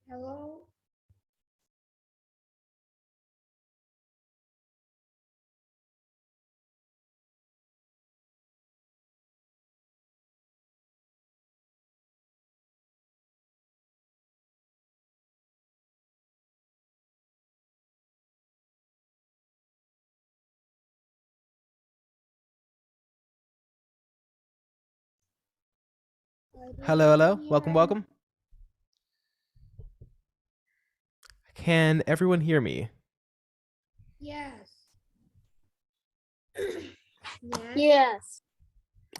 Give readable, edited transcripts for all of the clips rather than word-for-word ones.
Hello. Hello, hello. Everyone Welcome, here? welcome. Can everyone hear me? Yes. Yes. Yes.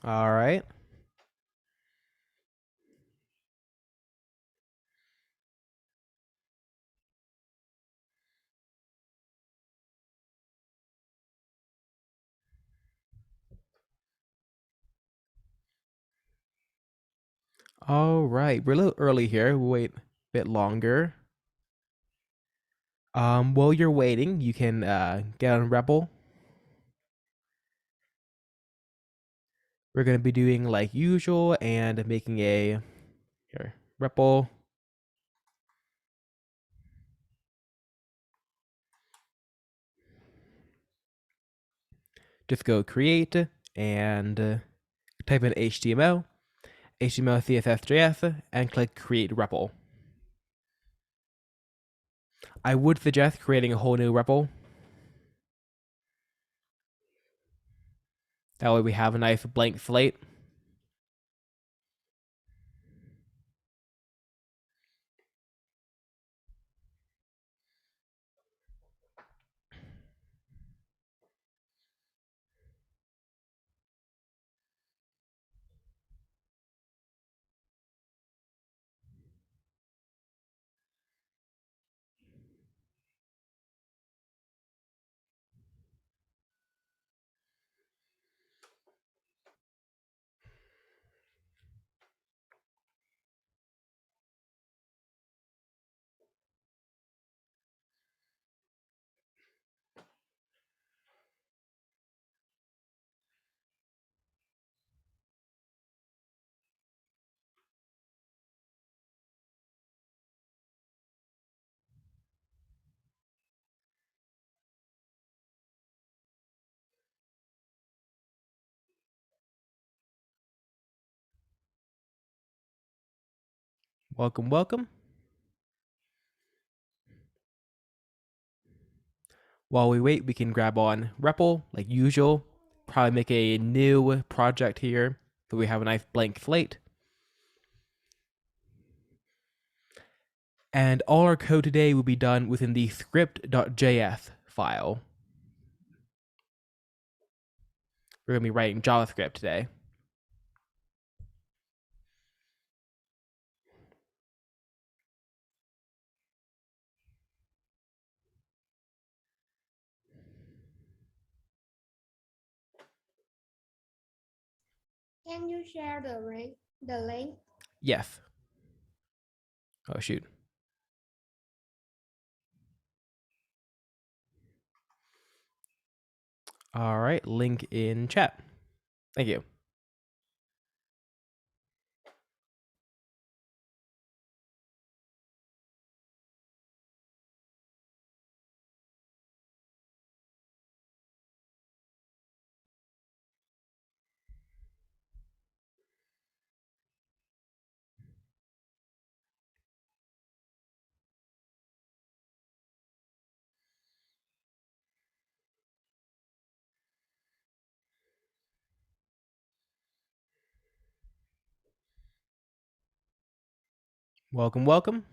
All right. All right. We're a little early here. We'll wait a bit longer. While you're waiting, you can get on Rebel. We're gonna be doing like usual and making a here Rebel. Just go create and type in HTML, HTML CSS JS, and click create REPL. I would suggest creating a whole new REPL. That way we have a nice blank slate. Welcome, welcome. While we wait, we can grab on REPL like usual. Probably make a new project here so we have a nice blank slate. And all our code today will be done within the script.js file. We're going to be writing JavaScript today. Can you share the link? The link? Yes. Oh, shoot. All right, link in chat. Thank you. Welcome, welcome.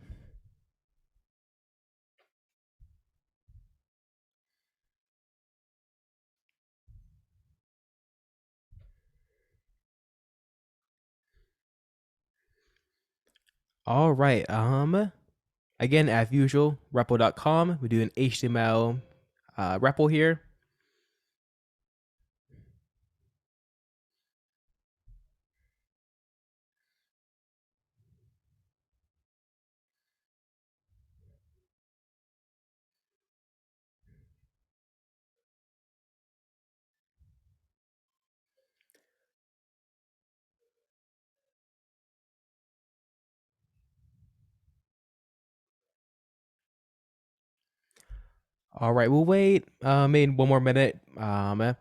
All right. Again, as usual, REPL.com. We do an HTML REPL here. All right, we'll wait maybe one more minute. But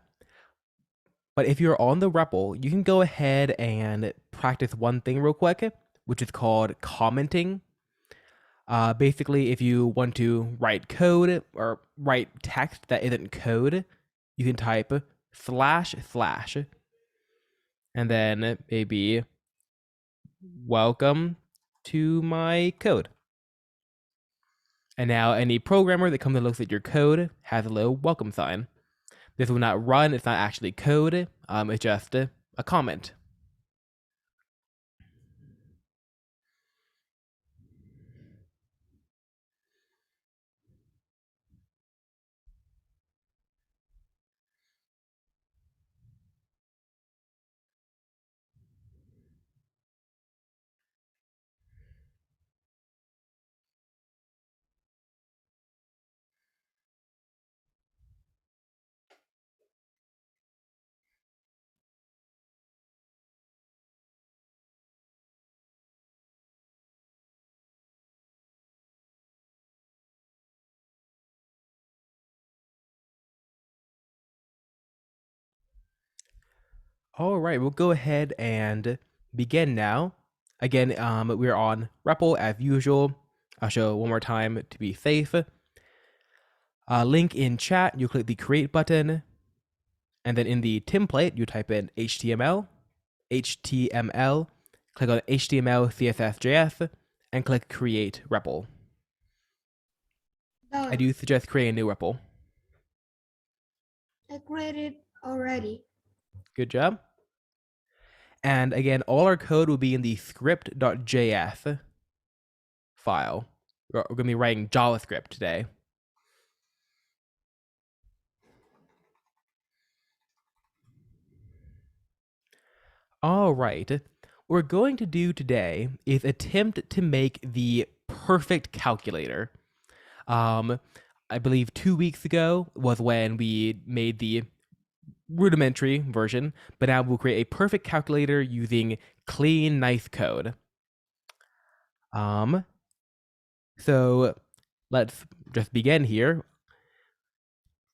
if you're on the REPL, you can go ahead and practice one thing real quick, which is called commenting. Basically, if you want to write code or write text that isn't code, you can type // and then maybe welcome to my code. And now any programmer that comes and looks at your code has a little welcome sign. This will not run, it's not actually code, it's just a comment. All right, we'll go ahead and begin now. Again, we're on REPL as usual. I'll show one more time to be safe. Link in chat, you click the create button, and then in the template, you type in HTML, click on HTML, CSS, JS, and click create REPL. I Done. do suggest creating a new REPL. I created already. Good job. And again, all our code will be in the script.js file. We're going to be writing JavaScript today. All right. What we're going to do today is attempt to make the perfect calculator. I believe 2 weeks ago was when we made the rudimentary version, but now we'll create a perfect calculator using clean, nice code. So let's just begin here.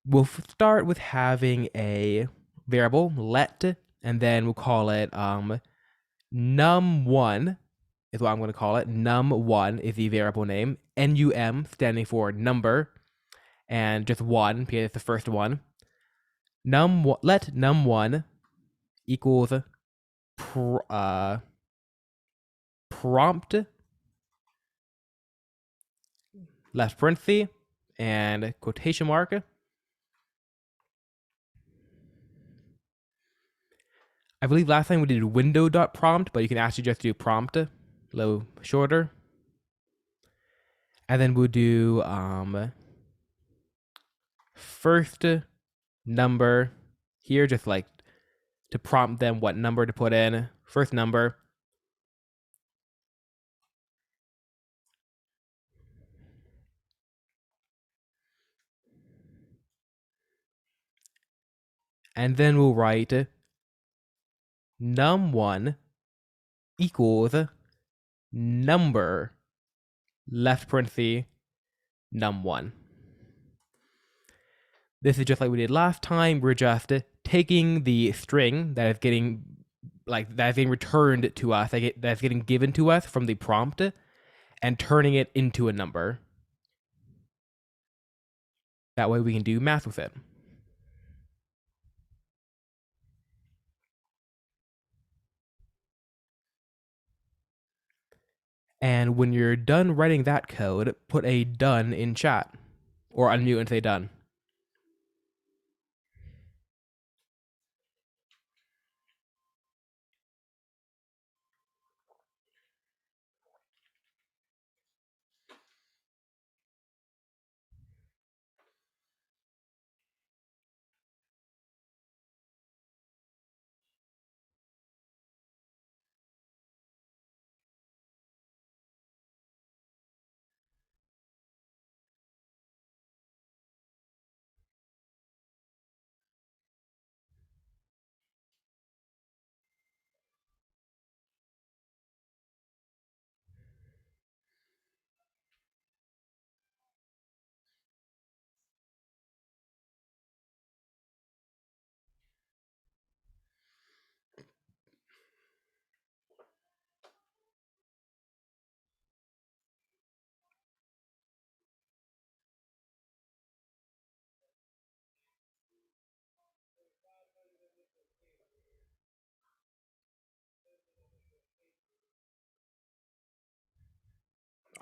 We'll start with having a variable let, and then we'll call it num1 is what I'm going to call it. Num1 is the variable name. Num standing for number, and just 1 because it's the first one. Let num1 equals prompt left parenthesis and quotation mark. I believe last time we did window.prompt, but you can actually just do prompt, a little shorter. And then we'll do first number here, just like to prompt them what number to put in. First number. And then we'll write num1 equals number left parenthesis num1. This is just like we did last time. We're just taking the string that is getting returned to us, that's getting given to us from the prompt, and turning it into a number. That way we can do math with it. And when you're done writing that code, put a done in chat, or unmute and say done.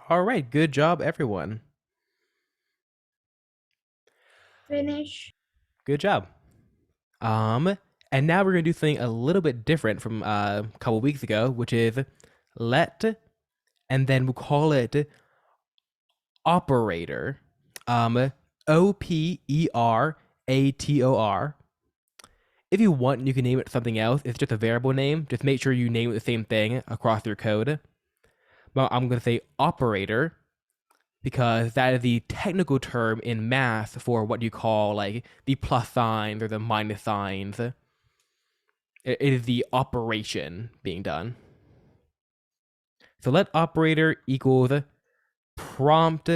All right, good job, everyone. Finish. Good job. And now we're gonna do something a little bit different from a couple weeks ago, which is let, and then we'll call it operator. Operator. If you want, you can name it something else. It's just a variable name. Just make sure you name it the same thing across your code. But I'm gonna say operator because that is the technical term in math for what you call like the plus signs or the minus signs. It is the operation being done. So let operator equals prompt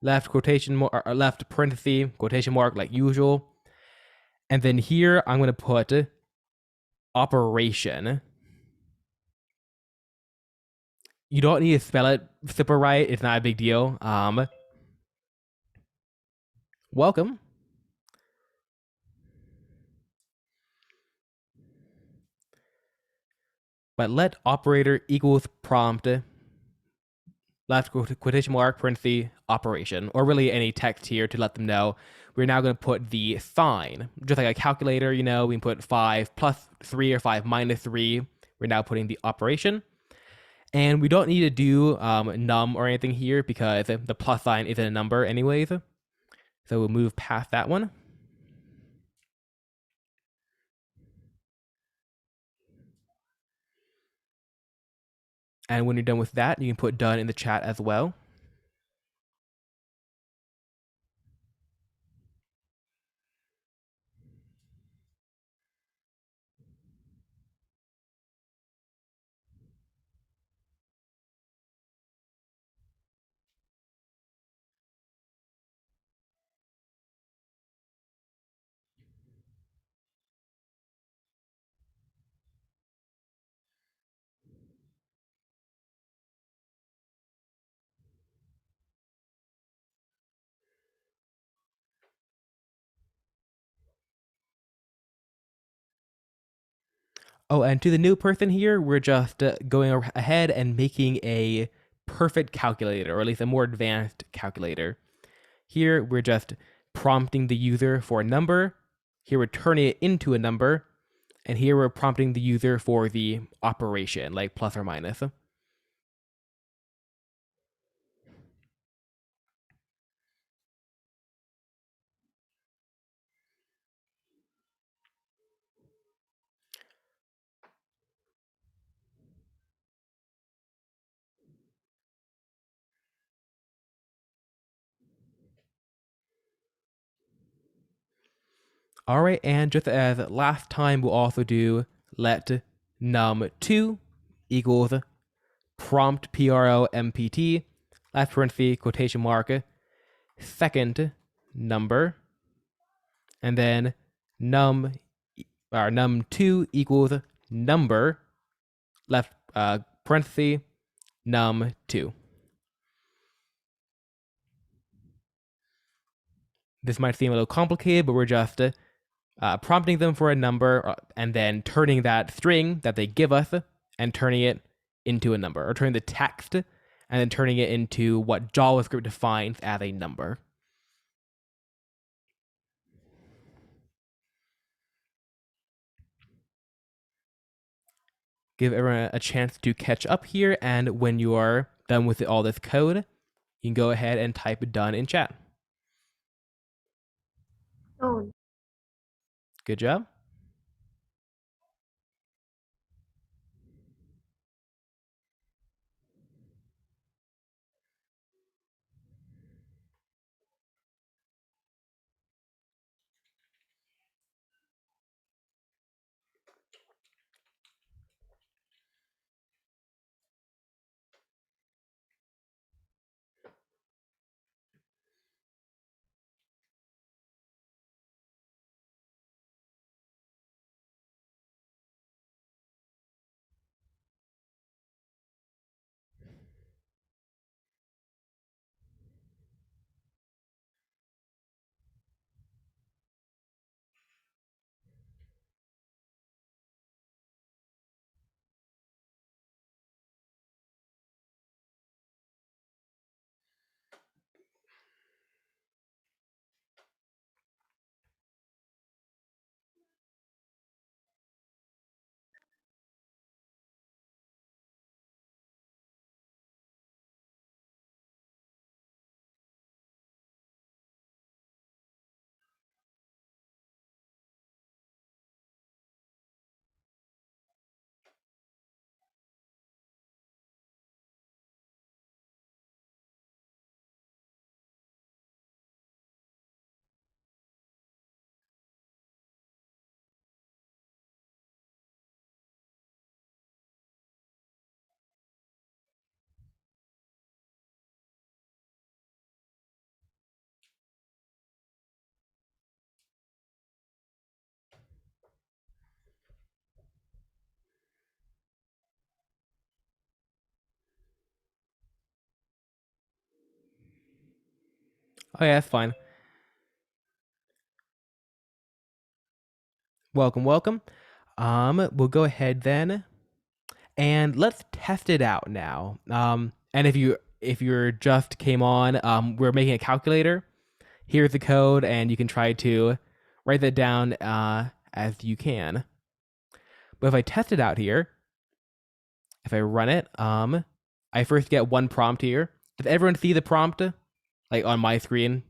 left quotation mark or left parenthesis quotation mark like usual. And then here I'm going to put operation. You don't need to spell it super right. It's not a big deal. Welcome. But let operator equals prompt left quotation mark parenthesis operation, or really any text here to let them know we're now going to put the sign, just like a calculator. We can put 5 plus 3 or 5 minus 3. We're now putting the operation. And we don't need to do num or anything here because the plus sign isn't a number anyways. So we'll move past that one. And when you're done with that, you can put done in the chat as well. Oh, and to the new person here, we're just going ahead and making a perfect calculator, or at least a more advanced calculator. Here, we're just prompting the user for a number. Here, we're turning it into a number. And here, we're prompting the user for the operation, like plus or minus. All right, and just as last time, we'll also do let num2 equals prompt prompt last parenthesis quotation mark second number, and then num2 equals number left parenthesis num2. This might seem a little complicated, but we're just prompting them for a number and then turning that string that they give us and turning it into a number, or turning the text and then turning it into what JavaScript defines as a number. Give everyone a chance to catch up here, and when you are done with all this code, you can go ahead and type done in chat. Done. Good job. Oh yeah, that's fine. Welcome, welcome. We'll go ahead then and let's test it out now. And if you're just came on, we're making a calculator. Here's the code, and you can try to write that down as you can. But if I test it out here, if I run it, I first get one prompt here. Does everyone see the prompt like on my screen?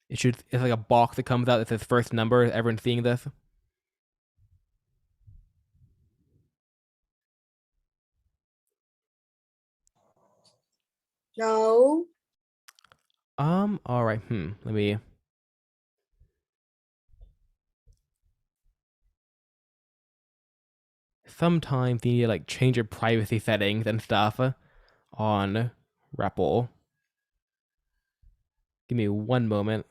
It's like a box that comes out that says first number. Is everyone seeing this? No. All right. Let me. Sometimes you need to like change your privacy settings and stuff on REPL. Give me one moment.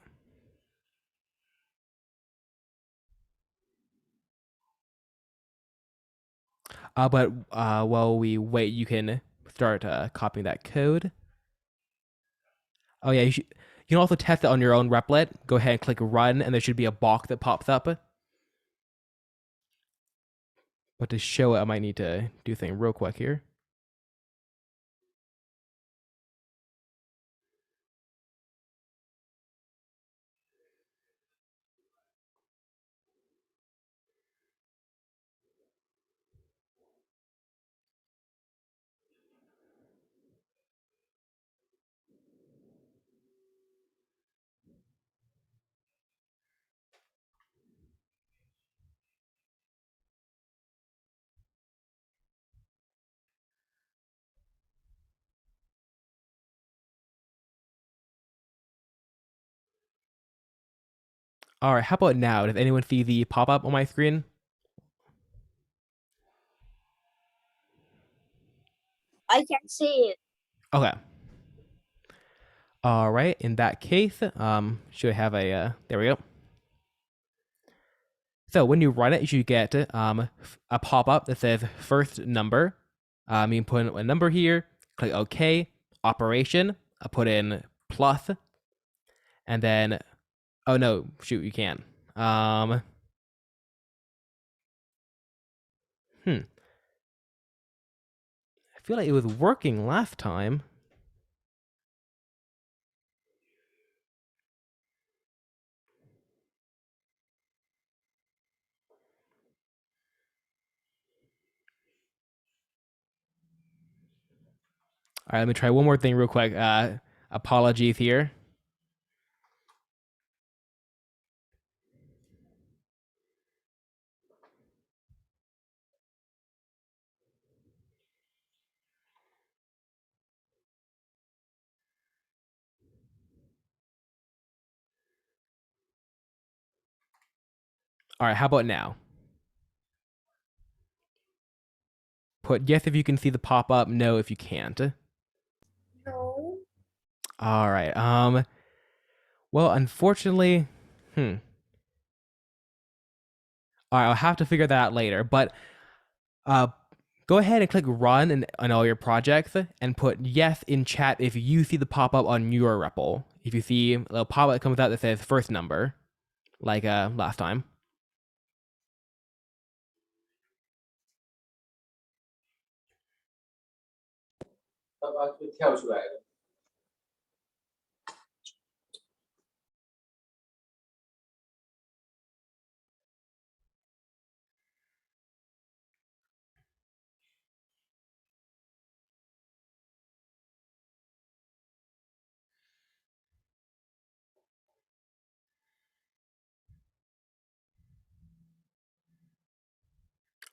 But while we wait, you can start copying that code. Oh yeah, you can also test it on your own Replit. Go ahead and click run, and there should be a box that pops up. But to show it, I might need to do something real quick here. All right, how about now? Does anyone see the pop up on my screen? I can see it. Okay. All right. In that case, should have a there we go. So when you run it, you should get a pop up that says first number. You can put in a number here. Click OK. Operation. I put in plus, and then oh no, shoot, you can. I feel like it was working last time. All right, let me try one more thing real quick. Apologies here. All right, how about now? Put yes if you can see the pop up, no if you can't. No. All right. Well, unfortunately, All right, I'll have to figure that out later. But uh, go ahead and click run on all your projects and put yes in chat if you see the pop up on your REPL. If you see a little pop up that comes out that says first number, like last time.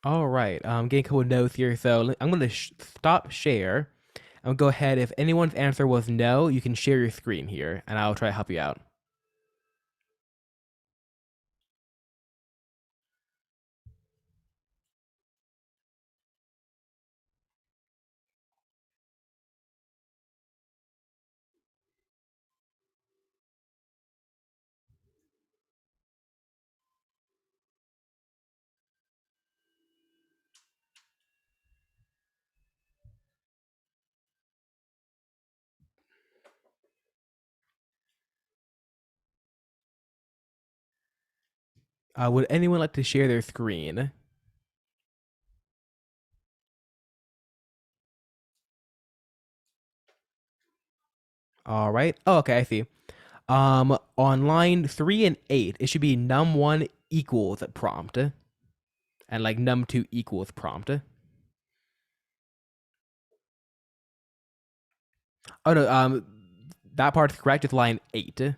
All right, getting a couple of notes here. So I'm going to stop share. I'm going to go ahead. If anyone's answer was no, you can share your screen here, and I'll try to help you out. Would anyone like to share their screen? All right. Oh, okay, I see. On line 3 and 8, it should be num1 equals prompt, and like num2 equals prompt. Oh no, that part's correct. It's line 8.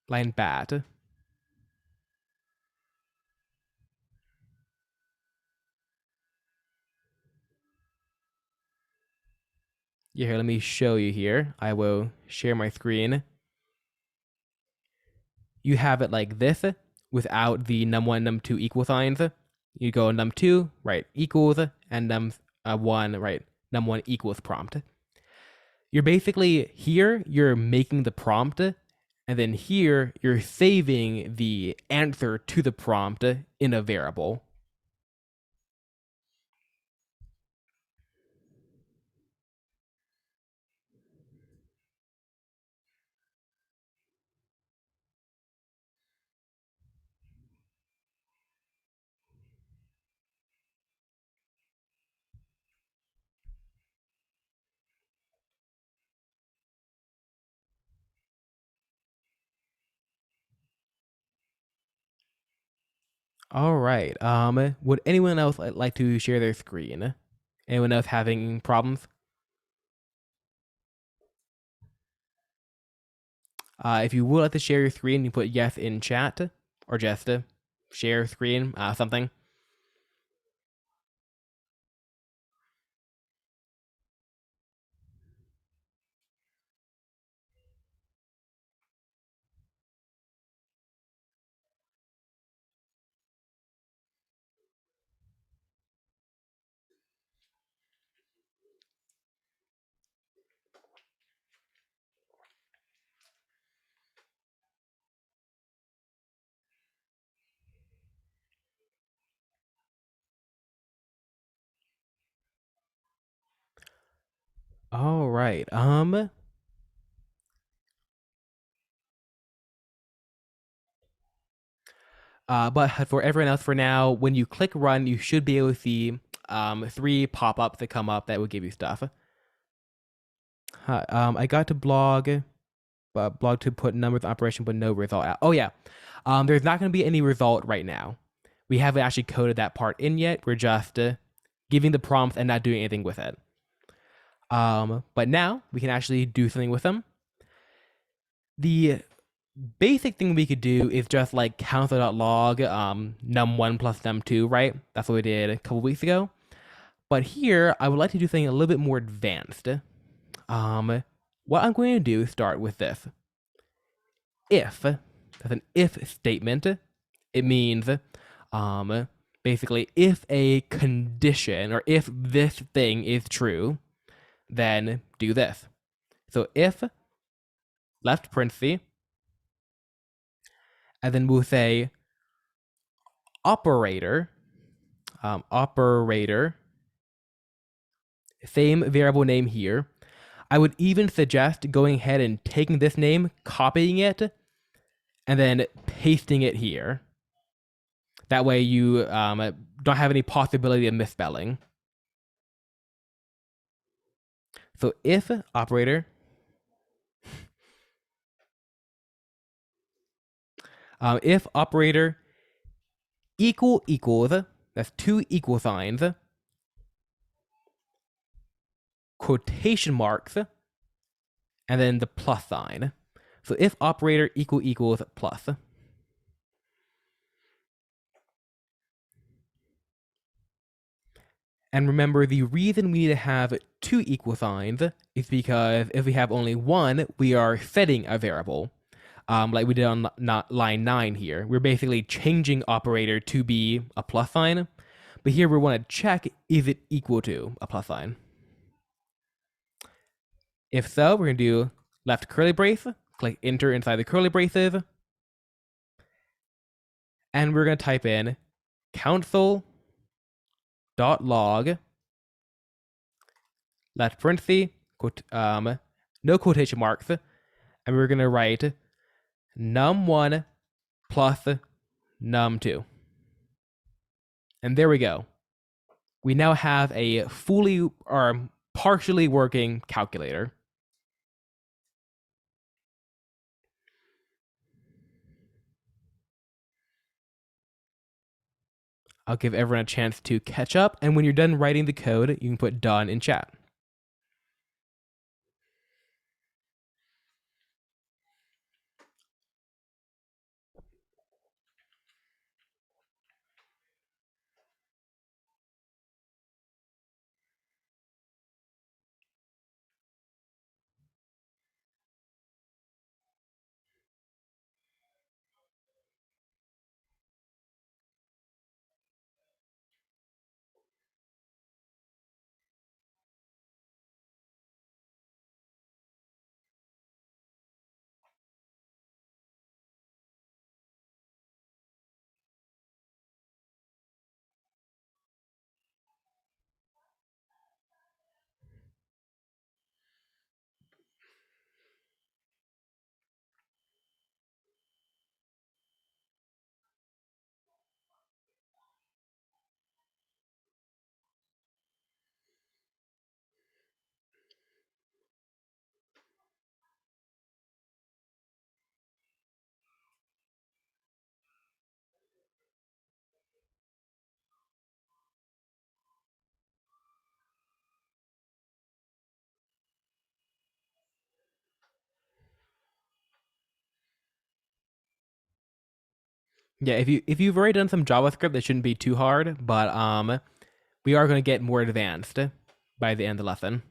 Line bat. Yeah, here, let me show you here. I will share my screen. You have it like this without the num1, num2 equal signs. You go num2, right, equals, and num1, right, num1 equals prompt. You're basically here, you're making the prompt, and then here, you're saving the answer to the prompt in a variable. All right. Would anyone else like to share their screen? Anyone else having problems? If you would like to share your screen, you put yes in chat, or just share screen, something. All right. But for everyone else, for now, when you click run, you should be able to see 3 pop-ups that come up that will give you stuff. I got to blog, blog to put numbers operation, but no result out. Oh yeah, there's not going to be any result right now. We haven't actually coded that part in yet. We're just giving the prompts and not doing anything with it. But now we can actually do something with them. The basic thing we could do is just like console.log num1 plus num2, right? That's what we did a couple weeks ago. But here, I would like to do something a little bit more advanced. What I'm going to do is start with this. If, that's an if statement. It means basically if a condition or if this thing is true, then do this. So if left parenthesis, and then we'll say operator, operator, same variable name here. I would even suggest going ahead and taking this name, copying it, and then pasting it here. That way you don't have any possibility of misspelling. So if operator, if operator equal equals, that's 2 equal signs, quotation marks, and then the plus sign. So if operator equal equals plus. And remember, the reason we need to have 2 equal signs is because if we have only one, we are setting a variable. Like we did on line 9 here. We're basically changing operator to be a plus sign. But here we want to check, is it equal to a plus sign? If so, we're going to do left curly brace, click enter inside the curly braces, and we're going to type in console.log left parenthesis, no quotation marks, and we're going to write num1 plus num2. And there we go. We now have a fully or partially working calculator. I'll give everyone a chance to catch up, and when you're done writing the code, you can put done in chat. Yeah, if you've already done some JavaScript, that shouldn't be too hard, but we are going to get more advanced by the end of the lesson.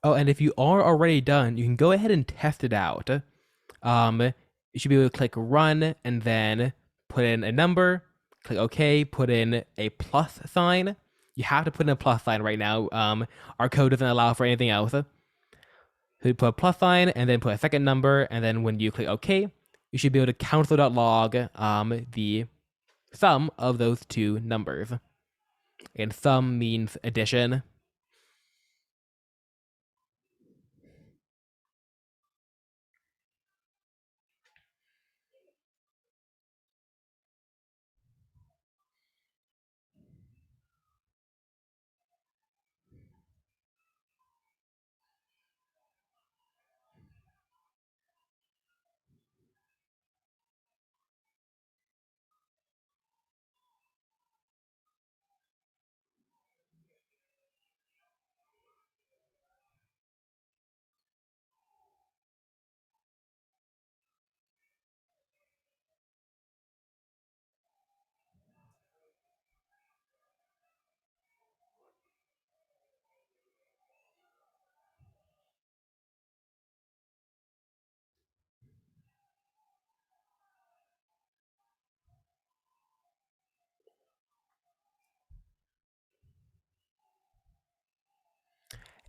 Oh, and if you are already done, you can go ahead and test it out. You should be able to click run and then put in a number, click OK, put in a plus sign. You have to put in a plus sign right now. Our code doesn't allow for anything else. So you put a plus sign and then put a second number, and then when you click OK, you should be able to console.log the sum of those two numbers. And sum means addition.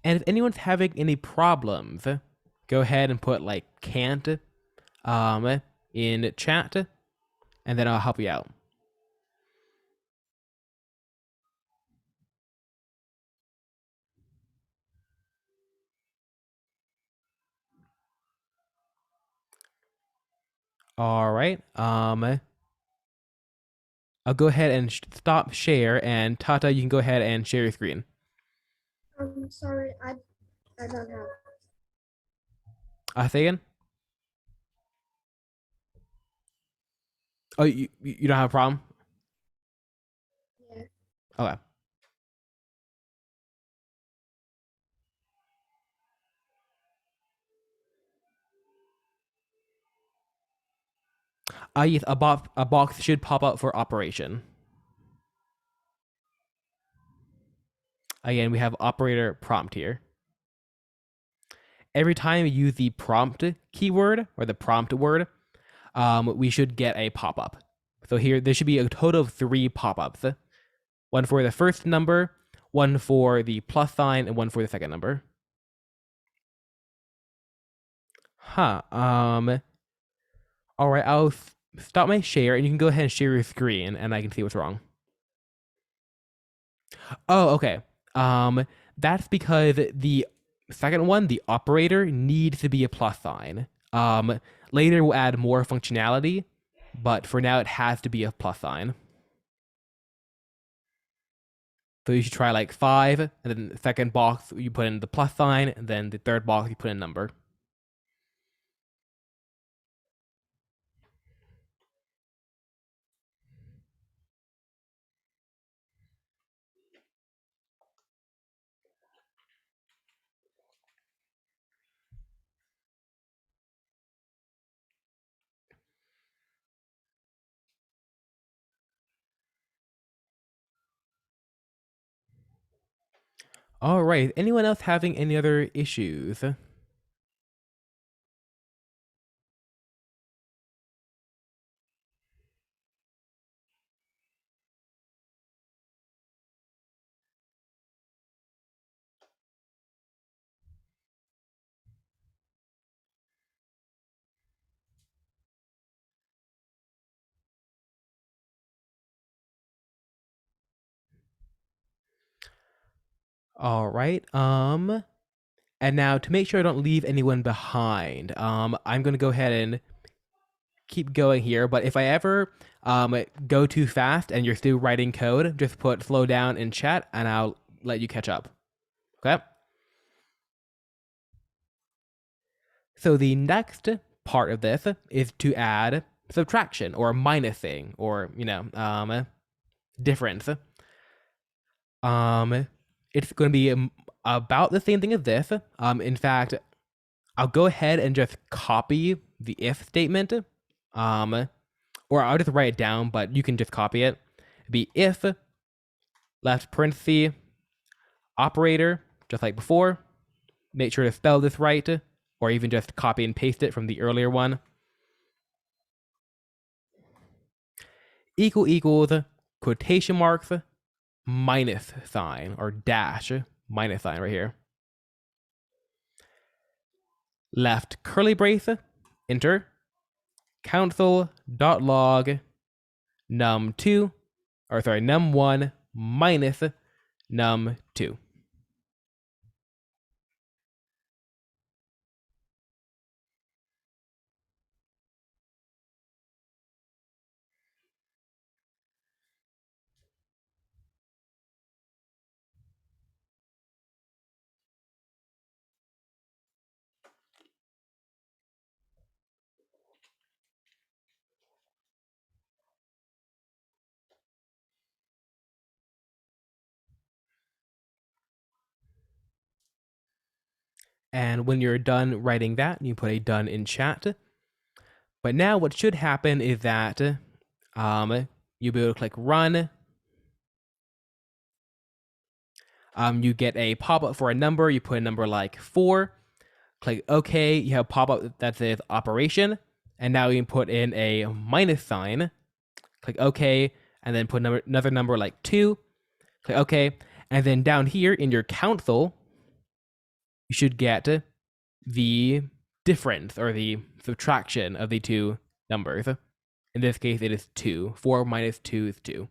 And if anyone's having any problems, go ahead and put like can't in chat, and then I'll help you out. All right. I'll go ahead and stop share, and Tata, you can go ahead and share your screen. I'm sorry, I don't have. Say again? Oh, you don't have a problem? Yeah. Okay. Yes, a box should pop up for operation. Again, we have operator prompt here. Every time you use the prompt keyword or the prompt word, we should get a pop-up. So here, there should be a total of 3 pop-ups. One for the first number, one for the plus sign, and one for the second number. Huh. All right, I'll stop my share, and you can go ahead and share your screen, and I can see what's wrong. Oh, okay. That's because the second one, the operator, needs to be a plus sign. Later we'll add more functionality, but for now it has to be a plus sign. So you should try like 5, and then the second box you put in the plus sign, and then the third box you put in a number. All right. Anyone else having any other issues? All right. And now to make sure I don't leave anyone behind, I'm gonna go ahead and keep going here. But if I ever go too fast and you're still writing code, just put slow down in chat, and I'll let you catch up. Okay. So the next part of this is to add subtraction or minusing or difference. It's going to be about the same thing as this. In fact, I'll go ahead and just copy the if statement. Or I'll just write it down, but you can just copy it. It'd be if left parenthesis operator, just like before. Make sure to spell this right, or even just copy and paste it from the earlier one. Equals quotation marks minus sign or dash minus sign right here. Left curly brace, enter, console.log num2, or sorry, num1 minus num2. And when you're done writing that, you put a done in chat. But now what should happen is that you'll be able to click run. You get a pop-up for a number. You put a number like 4. Click OK. You have a pop-up that says operation. And now you can put in a minus sign. Click OK. And then put another number like 2. Click OK. And then down here in your console, you should get the difference or the subtraction of the two numbers. In this case, it is 2. 4 minus 2 is 2.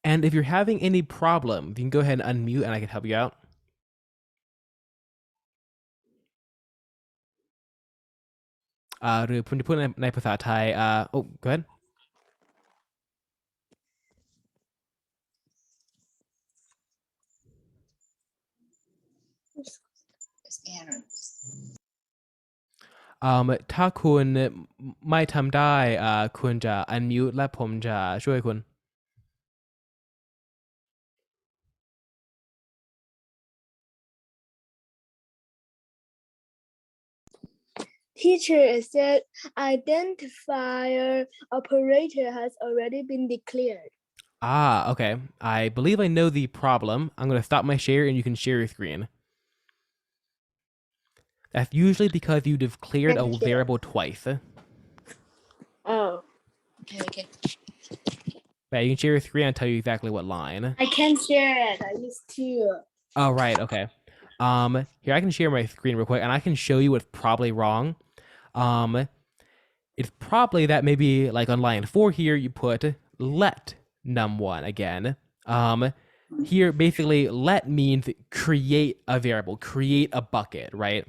And if you're having any problem, you can go ahead and unmute and I can help you out. หรือคุณจะพูดในภาษาไทยoh, go ahead. Errors. ถ้าคุณไม่ทำได้คุณจะ unmute และผมจะช่วยคุณ Teacher, it said identifier operator has already been declared. Okay. I believe I know the problem. I'm going to stop my share and you can share your screen. That's usually because you declared a variable twice. Oh. Okay. But you can share your screen and tell you exactly what line. I can't share it. I used to. Oh, right. Okay. Here, I can share my screen real quick and I can show you what's probably wrong. It's probably that maybe like on line 4 here, you put let num1 again. Here, basically, let means create a variable, create a bucket, right?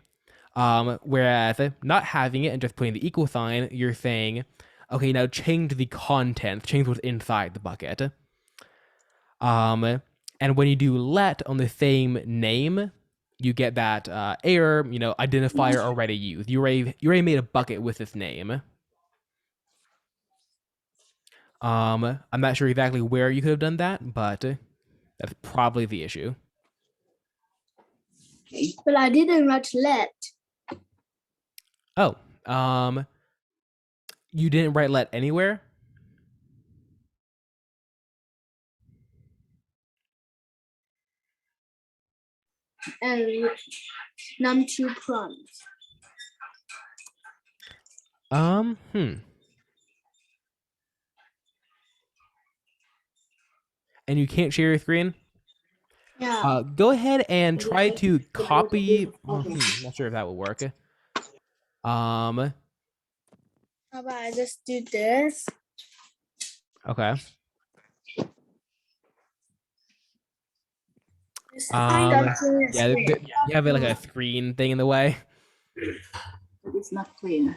Whereas not having it and just putting the equal sign, you're saying, okay, now change the content, change what's inside the bucket. And when you do let on the same name, you get that error, identifier already used. You already made a bucket with this name. I'm not sure exactly where you could have done that, but that's probably the issue. Okay. But I didn't write let. Oh, you didn't write let anywhere? And num2 prompt. And you can't share your screen? Yeah. Go ahead and try to copy. Not sure if that will work. How about I just do this? Okay. Yeah, you have like a screen thing in the way. But it's not clear.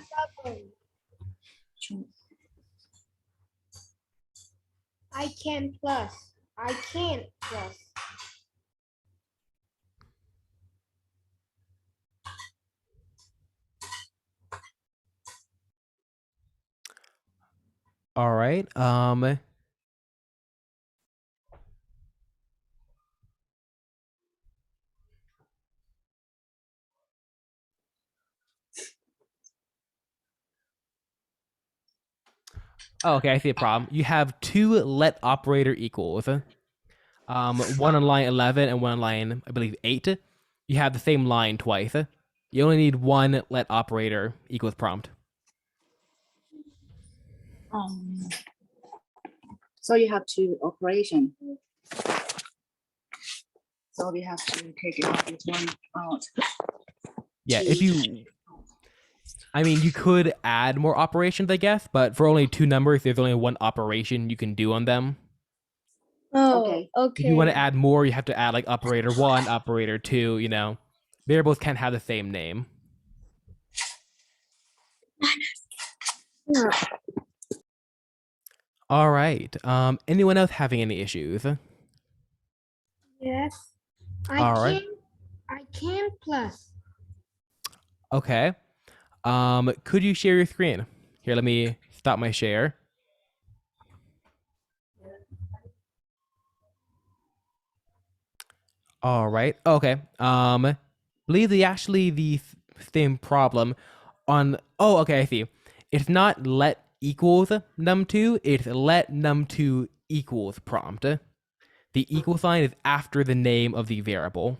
I can't plus. I can't plus. All right. Oh, okay, I see a problem. You have two let operator equals. One on line 11 and one on line, I believe, 8. You have the same line twice. You only need one let operator equals prompt. So you have two operation. So we have to take this one out. Yeah, you could add more operations, I guess, but for only two numbers, there's only one operation you can do on them. Oh, Okay. okay. If you want to add more, you have to add like operator 1, operator 2, Variables can't have the same name. Yeah. All right. Anyone else having any issues? Yes. All right. I can't plus. Okay. Could you share your screen? Here, let me stop my share. All right. Okay. Believe the same problem on. Oh, okay. I see. It's not let equals num2. It's let num2 equals prompt. The equal sign is after the name of the variable.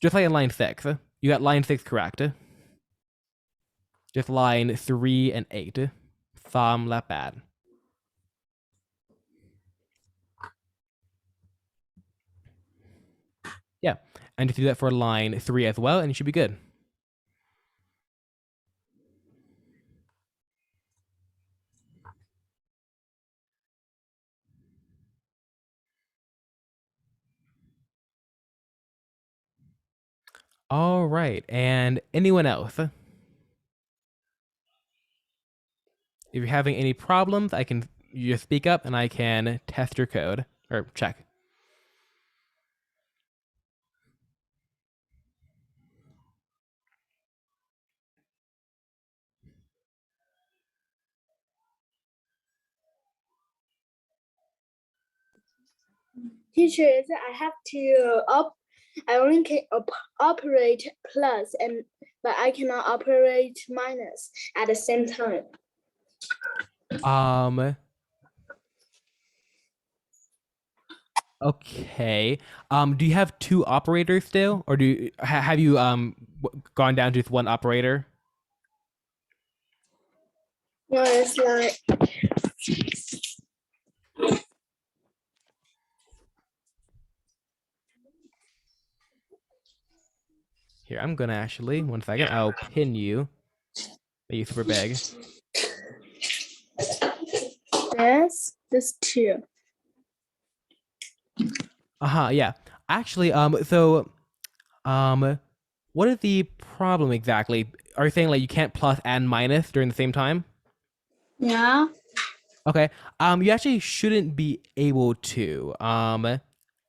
Just like in line 6. You got line 6 correct. Just line 3 and 8. Thumb left bad. Yeah. And just do that for line 3 as well, and you should be good. All right. And anyone else? If you're having any problems, you just speak up and I can test your code or check. Teachers, I only can operate plus but I cannot operate minus at the same time. Okay. Do you have two operators still, or have you gone down to just one operator? No, it's like Here, I'm gonna actually 1 second. I'll pin you. Make you super big. this two. Yeah. Actually, what is the problem exactly? Are you saying like you can't plus and minus during the same time? Yeah. Okay. You actually shouldn't be able to.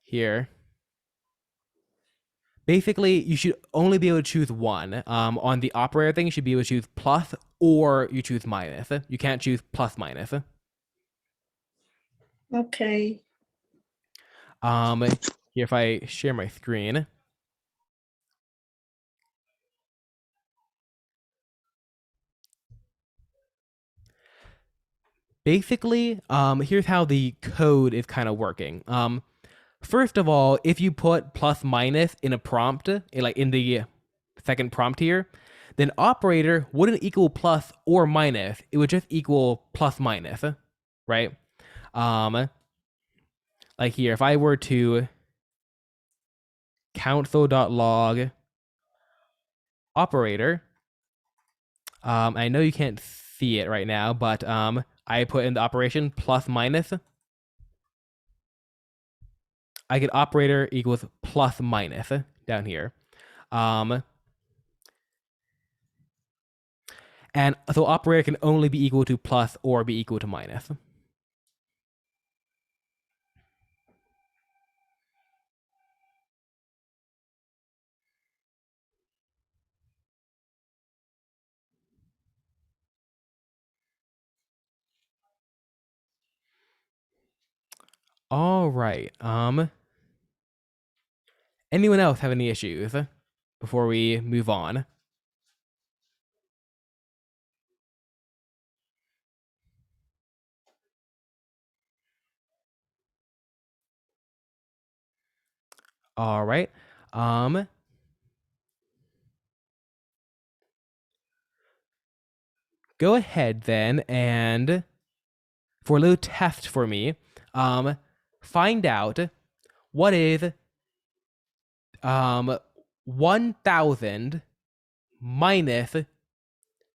Here. Basically, you should only be able to choose one. On the operator thing, you should be able to choose plus or you choose minus. You can't choose plus minus. Okay. Here, if I share my screen. Basically, here's how the code is kind of working. First of all, if you put plus minus in a prompt, like in the second prompt here, then operator wouldn't equal plus or minus. It would just equal plus minus, right? Like here, if I were to console.log operator, I know you can't see it right now, but I put in the operation plus minus. I get operator equals plus minus down here. And so operator can only be equal to plus or be equal to minus. All right. Anyone else have any issues before we move on? All right. Go ahead then and for a little test for me, find out what is 1000 minus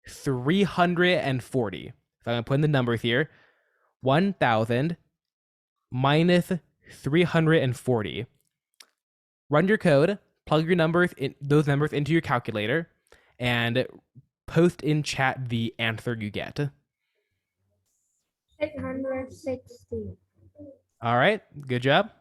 340. So I'm gonna put in the numbers here. 1000 minus 340. Run your code, plug those numbers into your calculator, and post in chat the answer you get. 660. All right, good job.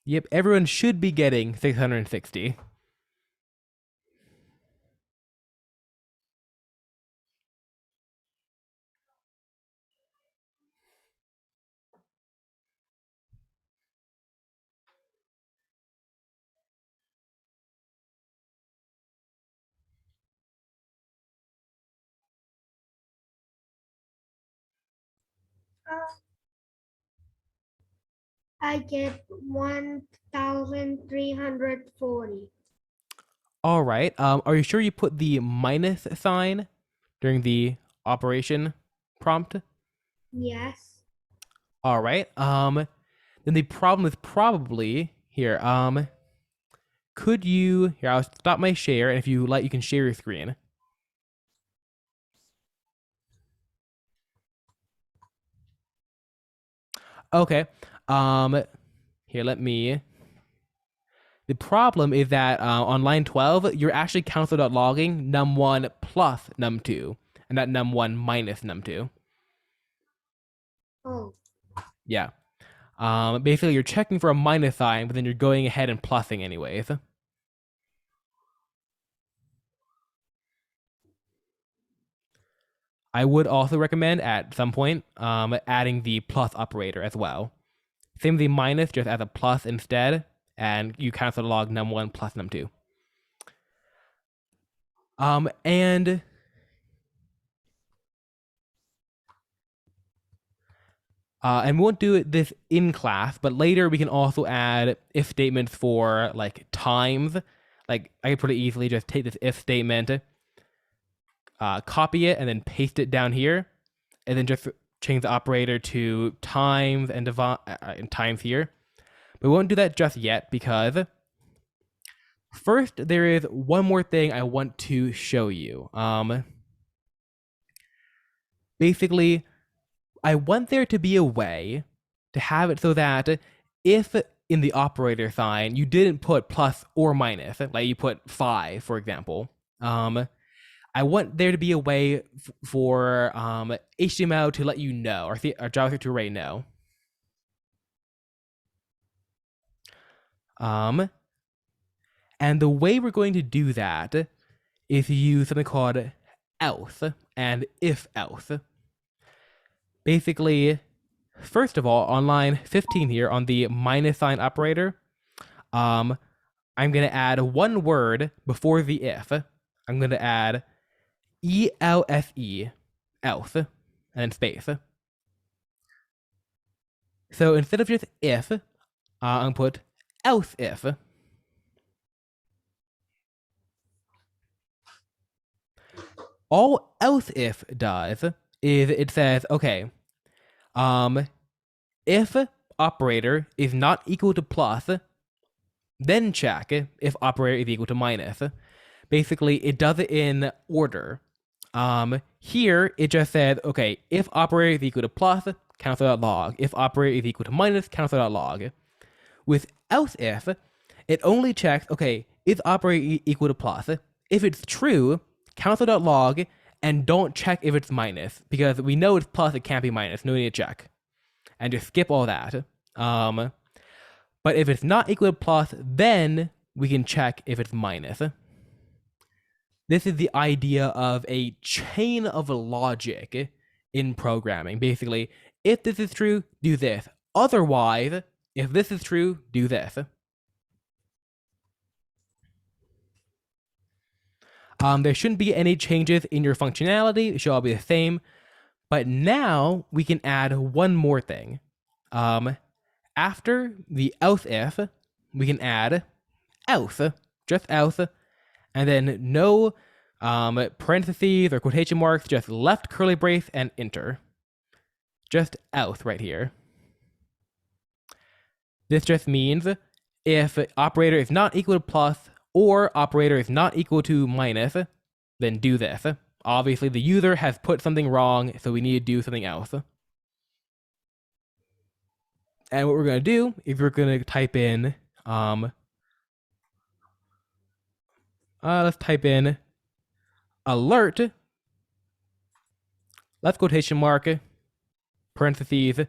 Yep, everyone should be getting 660. I get 1,340. All right. Are you sure you put the minus sign during the operation prompt? Yes. All right. Then the problem is probably here. Could you here? I'll stop my share, and if you like, you can share your screen. Okay. Here, let me. The problem is that on line 12, you're actually console.logging num1 plus num2, and not num1 minus num2. Oh, Yeah. Basically, you're checking for a minus sign, but then you're going ahead and plussing anyways. I would also recommend at some point adding the plus operator as well. Same with the minus, just as a plus instead, and you cancel log num1 plus num2. And we won't do this in class, but later we can also add if statements for like times. Like I could pretty easily just take this if statement, copy it, and then paste it down here, and then just change the operator to times and times here. But we won't do that just yet because first there is one more thing I want to show you. Basically, I want there to be a way to have it so that if in the operator sign you didn't put plus or minus, like you put 5, for example, I want there to be a way for HTML to let you know, or JavaScript to already know. And the way we're going to do that is to use something called else and if else. Basically, first of all, on line 15 here on the minus sign operator, I'm going to add one word before the if. I'm going to add ELSE, else, and then space. So instead of just if, I'm going to put else if. All else if does is it says, okay, if operator is not equal to plus, then check if operator is equal to minus. Basically, it does it in order. Here it just says, okay, if operator is equal to plus, cancel.log. If operator is equal to minus, cancel.log. With else if, it only checks, okay, is operator equal to plus? If it's true, cancel.log and don't check if it's minus, because we know it's plus, it can't be minus, no need to check. And just skip all that. But if it's not equal to plus, then we can check if it's minus. This is the idea of a chain of logic in programming. Basically, if this is true, do this. Otherwise, if this is true, do this. There shouldn't be any changes in your functionality. It should all be the same. But now we can add one more thing. After the else if, we can add else, just else, and then no parentheses or quotation marks, just left curly brace and enter. Just else right here. This just means if operator is not equal to plus or operator is not equal to minus, then do this. Obviously, the user has put something wrong, so we need to do something else. And what we're going to do is we're going to type in, let's type in alert, left quotation mark, parentheses,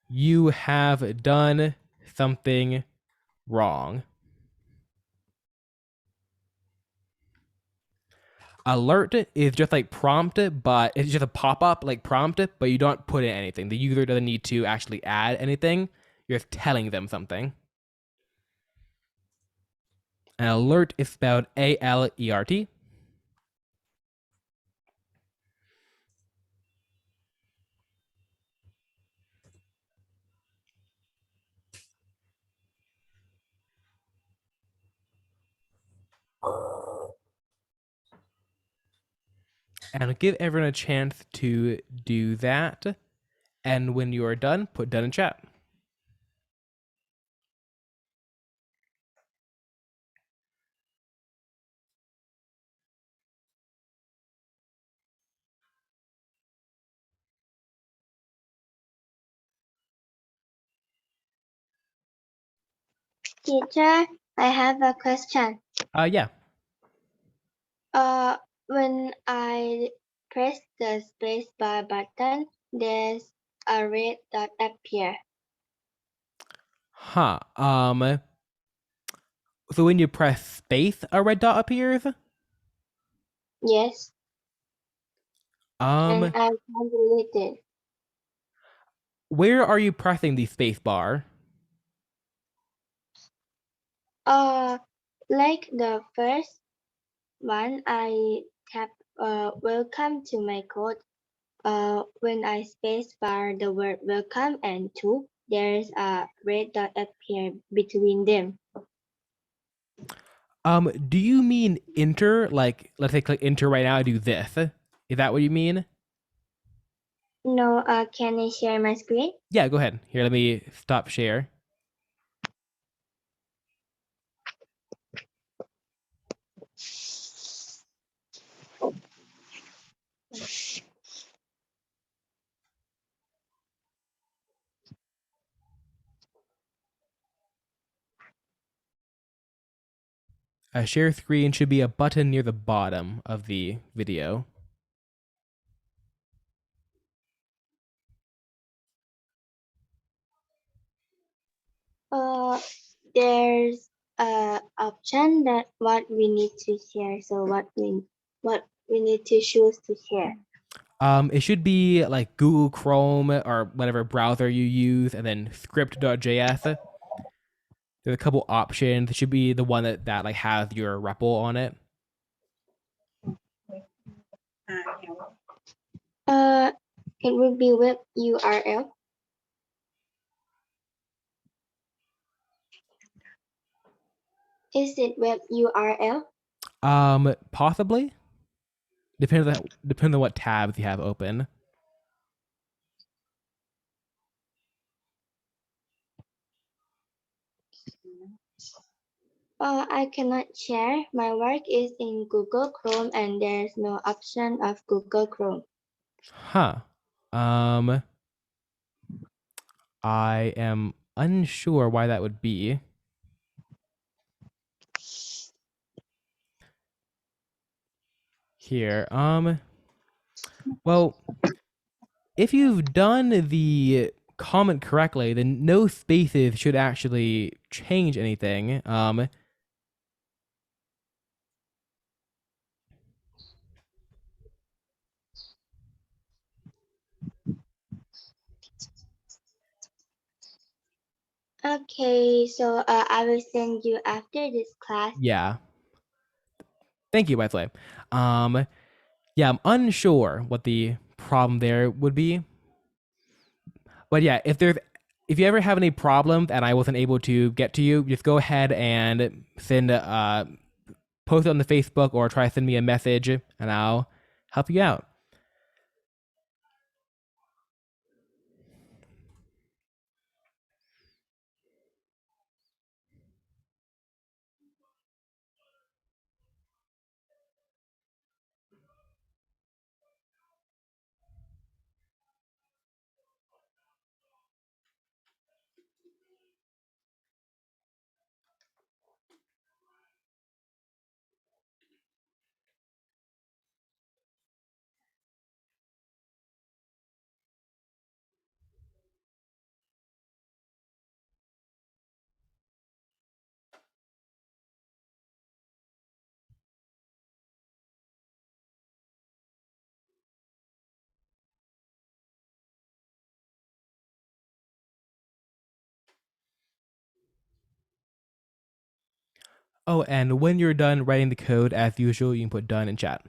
you have done something wrong. Alert is just like prompt, but it's just a pop-up like prompt, but you don't put in anything. The user doesn't need to actually add anything. You're just telling them something. And alert is spelled A-L-E-R-T. And I'll give everyone a chance to do that. And when you are done, put done in chat. Teacher, I have a question. Yeah. When I press the spacebar button, there's a red dot appear. Huh. So when you press space, a red dot appears? Yes, and Um, I can delete it. where are you pressing the space bar? Like the first one, I tap welcome to my code. When I spacebar the word welcome and to, there's a red dot appear between them. Do you mean enter? Like, let's say click enter right now, I do this. Is that what you mean? No, can I share my screen? Yeah, go ahead. Here, let me stop share. A share screen should be a button near the bottom of the video. There's a option that what we need to share. So what we need to choose to share. It should be like Google Chrome or whatever browser you use, and then script.js. There's a couple options. It should be the one that like has your REPL on it. It will be web URL. Is it web URL? Possibly. Depends on what tabs you have open. I cannot share. My work is in Google Chrome and there's no option of Google Chrome. Huh. I am unsure why that would be. Here. Well, if you've done the comment correctly, then no spaces should actually change anything. Okay, so I will send you after this class. Yeah. Thank you, by the way. Yeah, I'm unsure what the problem there would be. But yeah, if you ever have any problems and I wasn't able to get to you, just go ahead and send post it on the Facebook or try to send me a message and I'll help you out. Oh, and when you're done writing the code, as usual, you can put done in chat.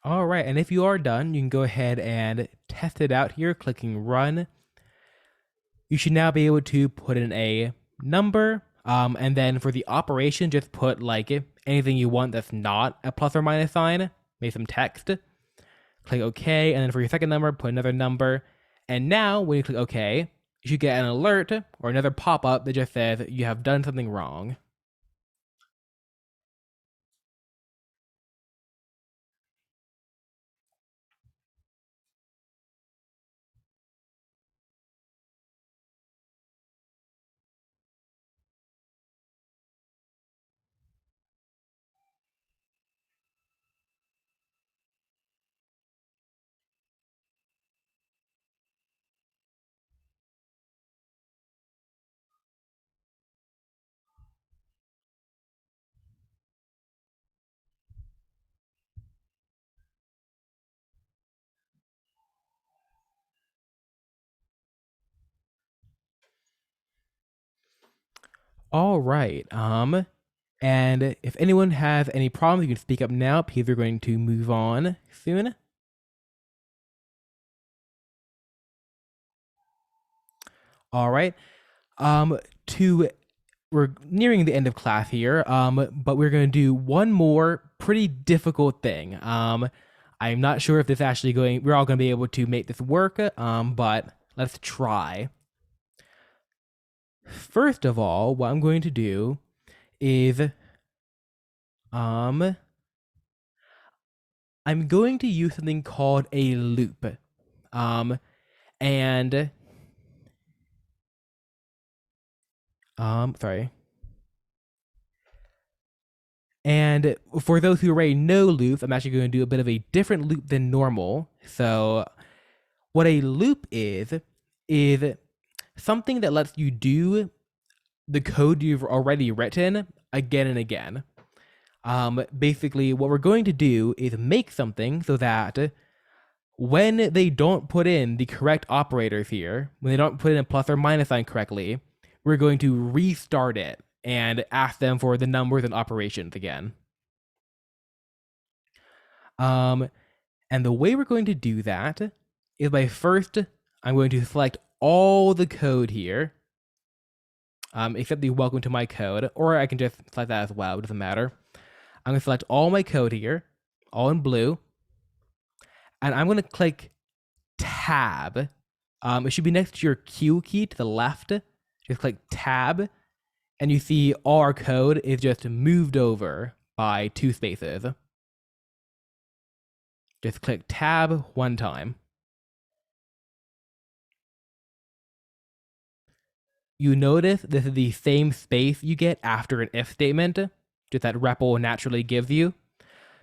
All right, and if you are done, you can go ahead and test it out here, clicking run. You should now be able to put in a number, and then for the operation, just put like anything you want that's not a plus or minus sign, maybe some text. Click OK, and then for your second number, put another number. And now, when you click OK, you should get an alert or another pop-up that just says you have done something wrong. All right. And if anyone has any problems, you can speak up now because we're going to move on soon. All right. To we're nearing the end of class here. But we're going to do one more pretty difficult thing. I'm not sure if this actually we're all going to be able to make this work. But let's try. First of all, what I'm going to do is I'm going to use something called a loop. And sorry. And for those who already know loops, I'm actually going to do a bit of a different loop than normal. So what a loop is something that lets you do the code you've already written again and again. Basically, what we're going to do is make something so that when they don't put in the correct operators here, when they don't put in a plus or minus sign correctly, we're going to restart it and ask them for the numbers and operations again. And the way we're going to do that is by first, I'm going to select all the code here, except the welcome to my code, or I can just select that as well, it doesn't matter. I'm going to select all my code here, all in blue, and I'm going to click tab. It should be next to your Q key to the left. Just click tab, and you see all our code is just moved over by 2 spaces. Just click tab one time. You notice this is the same space you get after an if statement, just that REPL naturally gives you.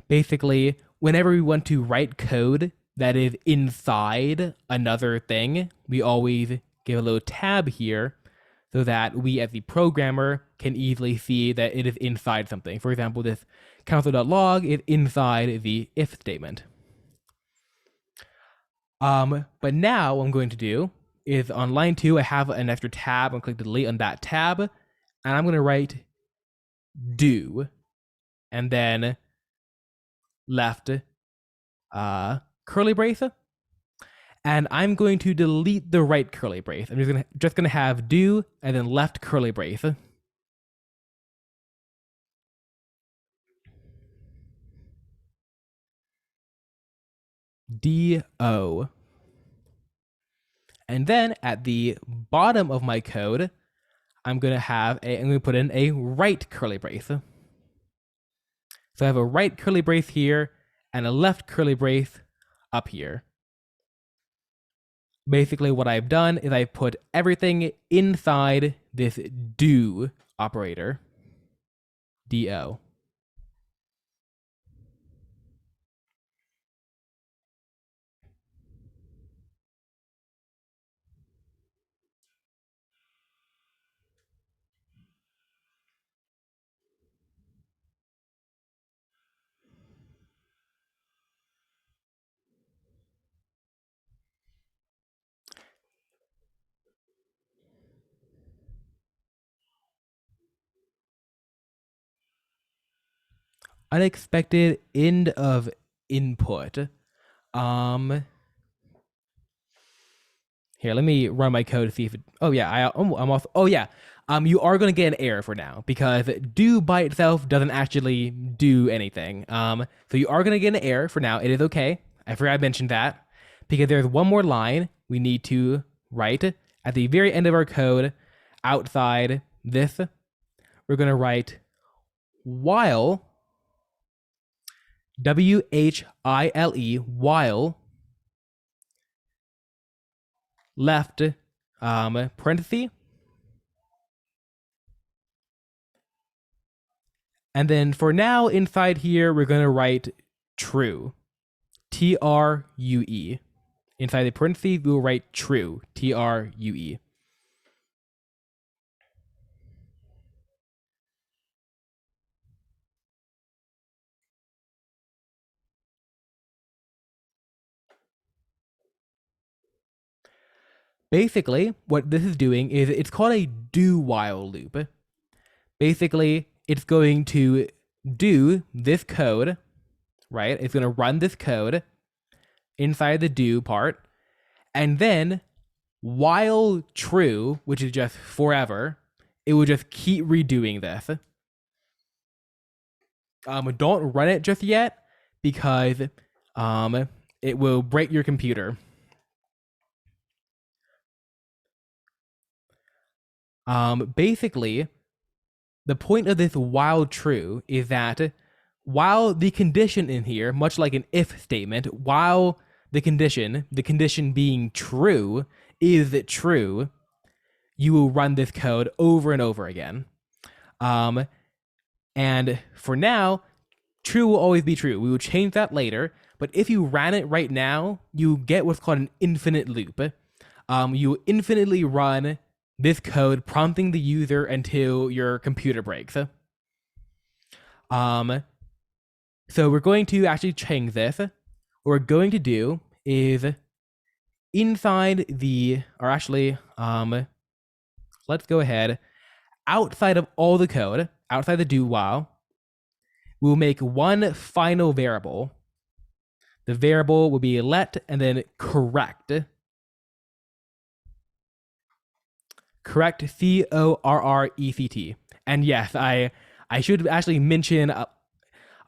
Basically, whenever we want to write code that is inside another thing, we always give a little tab here so that we as the programmer can easily see that it is inside something. For example, this console.log is inside the if statement. But now what I'm going to do is on line 2, I have an extra tab. I'm going to click delete on that tab, and I'm going to write do, and then left curly brace, and I'm going to delete the right curly brace. I'm just gonna have do and then left curly brace. do. And then at the bottom of my code, I'm going to put in a right curly brace. So I have a right curly brace here and a left curly brace up here. Basically what I've done is I put everything inside this do operator, do. Unexpected end of input. Here, let me run my code to see if it, oh yeah, I'm also, oh yeah, you are going to get an error for now because do by itself doesn't actually do anything. So you are going to get an error for now. It is okay. I forgot I mentioned that because there's one more line we need to write at the very end of our code outside this. We're going to write while, W-H-I-L-E, while left parenthesis, and then for now inside here we're going to write true, T-R-U-E. Inside the parentheses we'll write true, T-R-U-E. Basically, what this is doing is it's called a do while loop. Basically, it's going to do this code, right? It's going to run this code inside the do part, and then while true, which is just forever, it will just keep redoing this. Don't run it just yet because it will break your computer. Basically, the point of this while true is that while the condition in here, much like an if statement, while the condition being true is true, you will run this code over and over again. And for now, true will always be true. We will change that later, but if you ran it right now, you get what's called an infinite loop. You infinitely run this code, prompting the user until your computer breaks. So we're going to actually change this. What we're going to do is inside the, or actually, let's go ahead. Outside of all the code, outside the do while, we'll make one final variable. The variable will be let and then correct. Correct, C-O-R-R-E-C-T. And yes, I should actually mention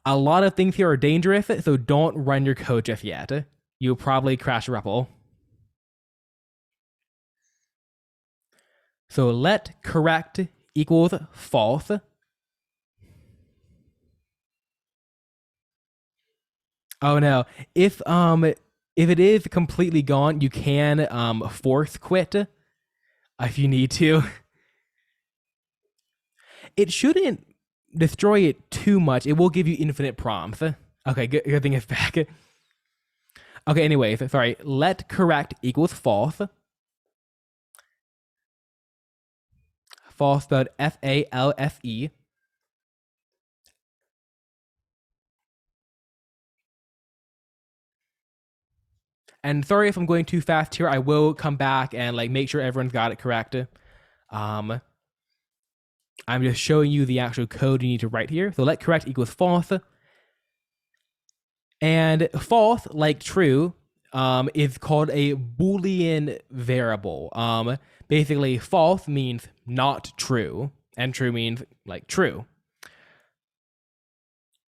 a lot of things here are dangerous, so don't run your code just yet. You'll probably crash REPL. So let correct equals false. Oh no, if it is completely gone, you can force quit if you need to. It shouldn't destroy it too much. It will give you infinite prompts. Okay, good thing it's back. Okay, anyways, sorry. Let correct equals false. False spelled F-A-L-S-E. And sorry if I'm going too fast here. I will come back and make sure everyone's got it correct. I'm just showing you the actual code you need to write here. So let correct equals false. And false, like true, is called a Boolean variable. Basically, false means not true, and true means true.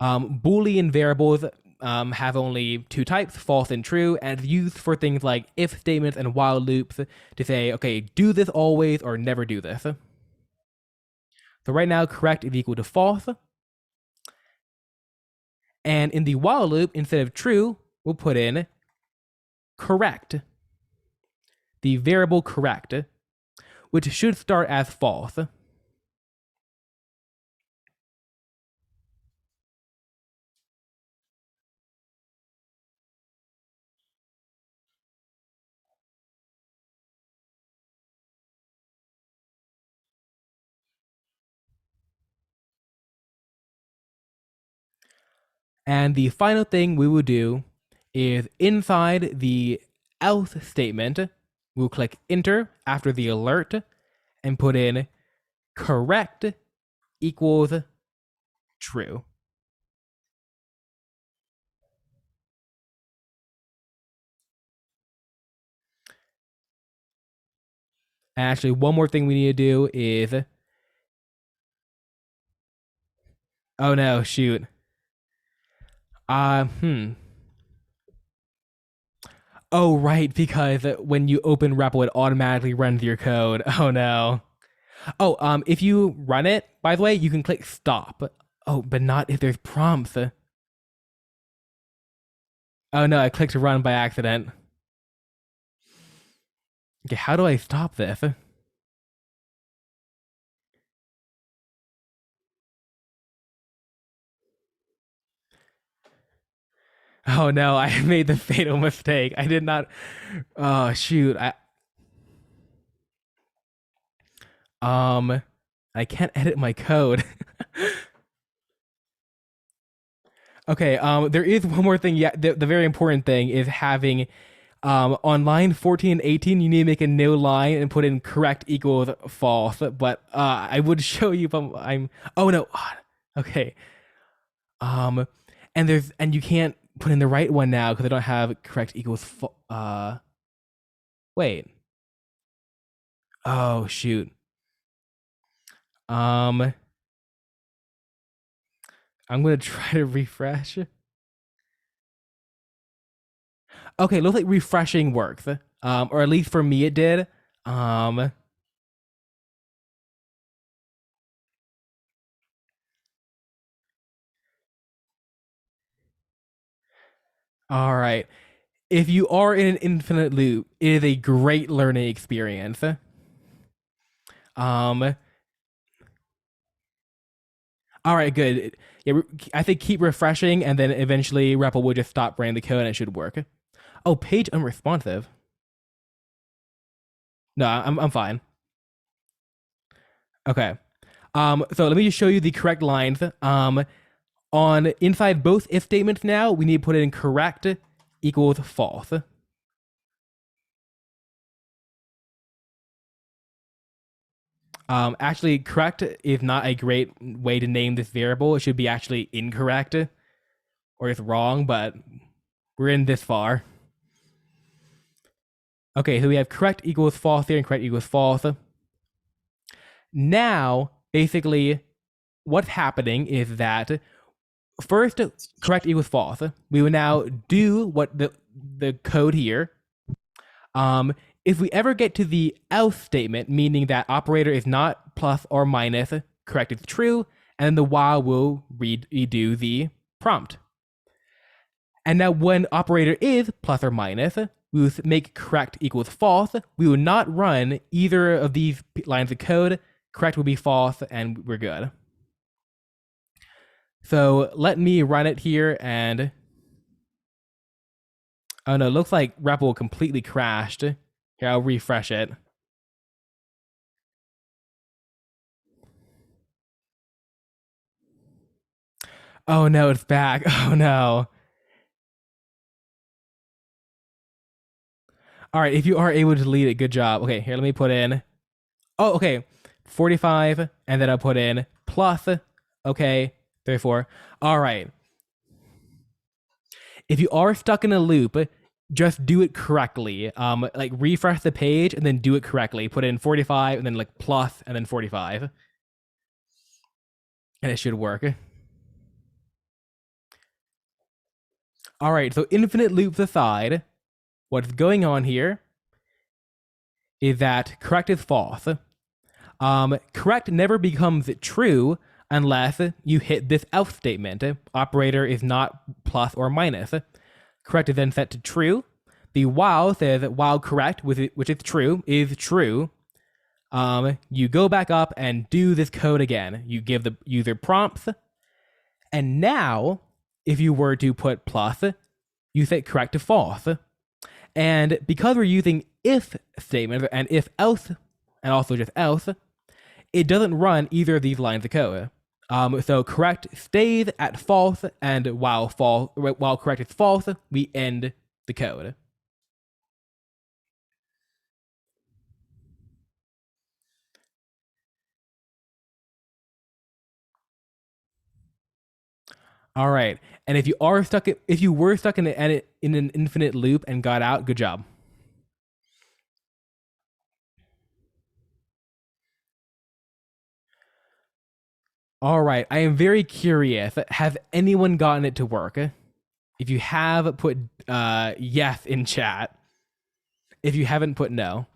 Boolean variables have only two types, false and true, and it's used for things like if statements and while loops to say, okay, do this always or never do this. So right now, correct is equal to false. And in the while loop, instead of true, we'll put in correct. The variable correct, which should start as false. And the final thing we will do is inside the else statement, we'll click enter after the alert and put in correct equals true. And actually, one more thing we need to do is, oh no, shoot. Oh, right, because when you open REPL, it automatically runs your code. Oh no. Oh, if you run it, by the way, you can click stop. Oh, but not if there's prompts. Oh no, I clicked run by accident. Okay, how do I stop this? Oh no, I made the fatal mistake. I did not. Oh shoot. I can't edit my code. Okay, there is one more thing. Yeah, the very important thing is having on line 14 and 18, you need to make a new line and put in correct equals false. But I would show you if I'm oh no. Okay. And you can't put in the right one now because I don't have correct equals wait. Oh shoot. I'm gonna try to refresh. Okay, looks like refreshing works. Or at least for me it did. All right. If you are in an infinite loop, it is a great learning experience. All right, good. Yeah, I think keep refreshing, and then eventually REPL will just stop running the code, and it should work. Oh, page unresponsive. No, I'm fine. Okay. So let me just show you the correct lines. On inside both if statements now, we need to put in correct equals false. Actually, correct is not a great way to name this variable. It should be actually incorrect or it's wrong, but we're in this far. Okay, so we have correct equals false here and correct equals false. Now, basically, what's happening is that first, correct equals false. We will now do what the code here. If we ever get to the else statement, meaning that operator is not plus or minus, correct is true, and then the while will redo the prompt. And now when operator is plus or minus, we will make correct equals false. We will not run either of these lines of code. Correct will be false, and we're good. So let me run it here, and oh no, it looks like REPL completely crashed. Here, I'll refresh it. Oh no, it's back. Oh no. All right, if you are able to delete it, good job. Okay, here, let me put in. Oh, okay. 45, and then I'll put in plus. Okay, 34. All right. If you are stuck in a loop, just do it correctly. Like refresh the page and then do it correctly. Put in 45 and then like plus and then 45. And it should work. All right, so infinite loops aside, what's going on here is that correct is false. Correct never becomes true unless you hit this else statement. Operator is not plus or minus. Correct is then set to true. The while says while correct, which is true, is true. You go back up and do this code again. You give the user prompts. And now, if you were to put plus, you set correct to false. And because we're using if statement and if else, and also just else, it doesn't run either of these lines of code. So correct stays at false, and while correct is false, we end the code. All right, and if you were stuck in an infinite loop and got out, good job. All right, I am very curious. Has anyone gotten it to work? If you have, put yes in chat. If you haven't, put no.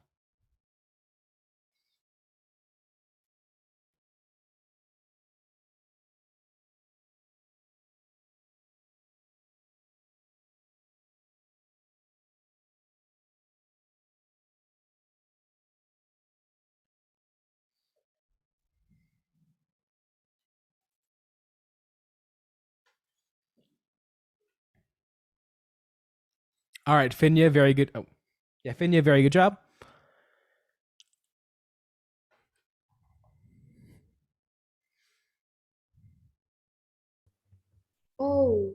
All right, Finya, very good. Oh, yeah, Finya, very good job. Oh,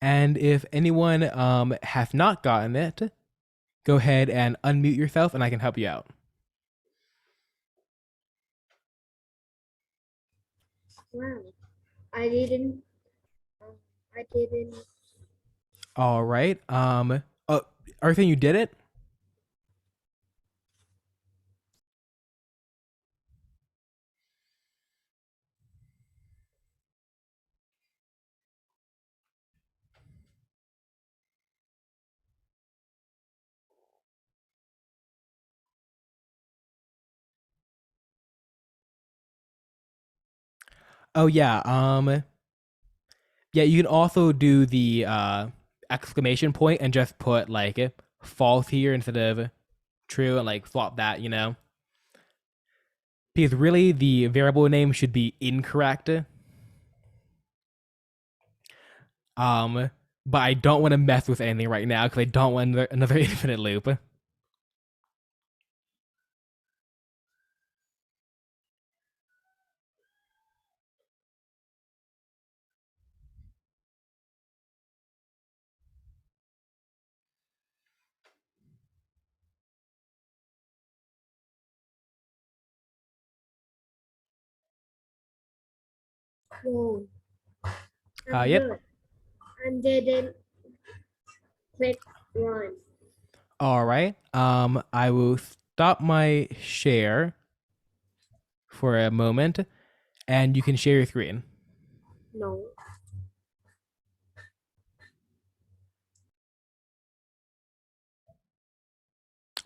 And if anyone have not gotten it, go ahead and unmute yourself, and I can help you out. wow. I didn't. I didn't. All right. Oh, Arthur, you did it. Oh yeah. Yeah, you can also do the exclamation point and just put like false here instead of true and like swap that, Because really the variable name should be incorrect. But I don't want to mess with anything right now because I don't want another infinite loop. Whoa. Yep. I didn't click run. All right. I will stop my share for a moment, and you can share your screen. No.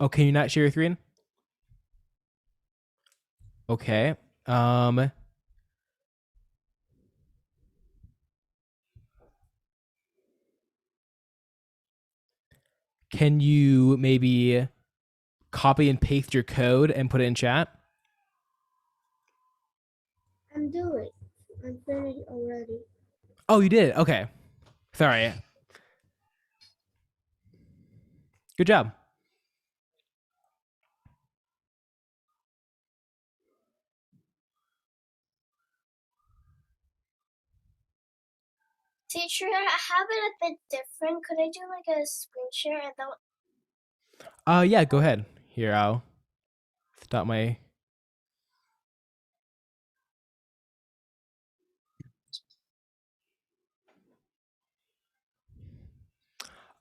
Oh, can you not share your screen? Okay. Can you maybe copy and paste your code and put it in chat? I'm doing. I'm finished already. Oh, you did. Okay. Sorry. Good job. Teacher, I have it a bit different. Could I do like a screen share and then? Yeah, go ahead. Here, I'll stop my.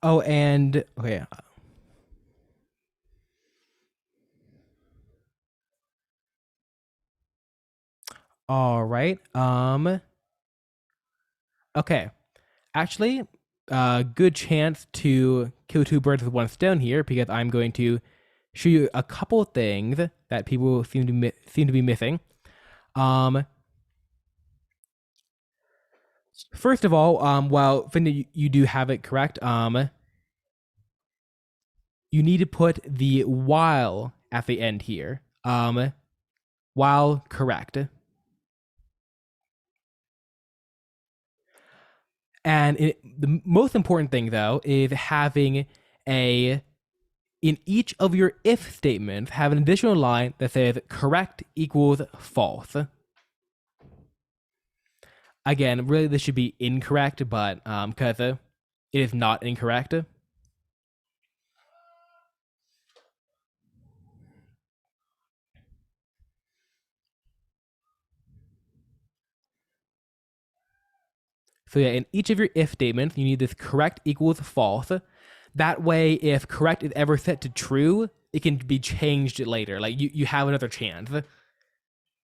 Oh, and okay. All right. Okay. Actually, good chance to kill two birds with one stone here because I'm going to show you a couple things that people seem to be missing. First of all, while Finda, you do have it correct. You need to put the while at the end here. While correct. And the most important thing, though, is having in each of your if statements, have an additional line that says correct equals false. Again, really, this should be incorrect, but because it is not incorrect. So yeah, in each of your if statements, you need this correct equals false. That way, if correct is ever set to true, it can be changed later. Like you have another chance.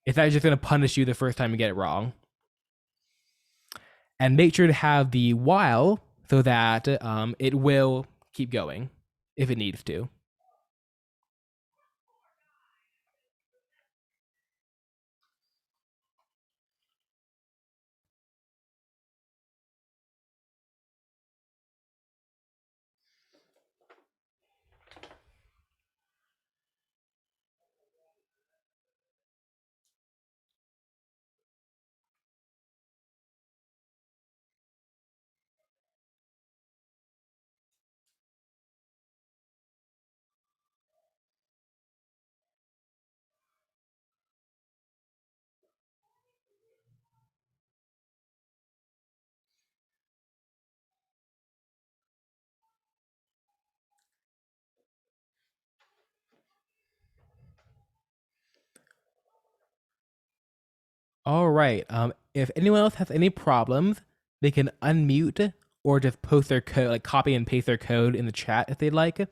It's not just going to punish you the first time you get it wrong. And make sure to have the while so that it will keep going if it needs to. All right. If anyone else has any problems, they can unmute or just post their code, like copy and paste their code in the chat if they'd like.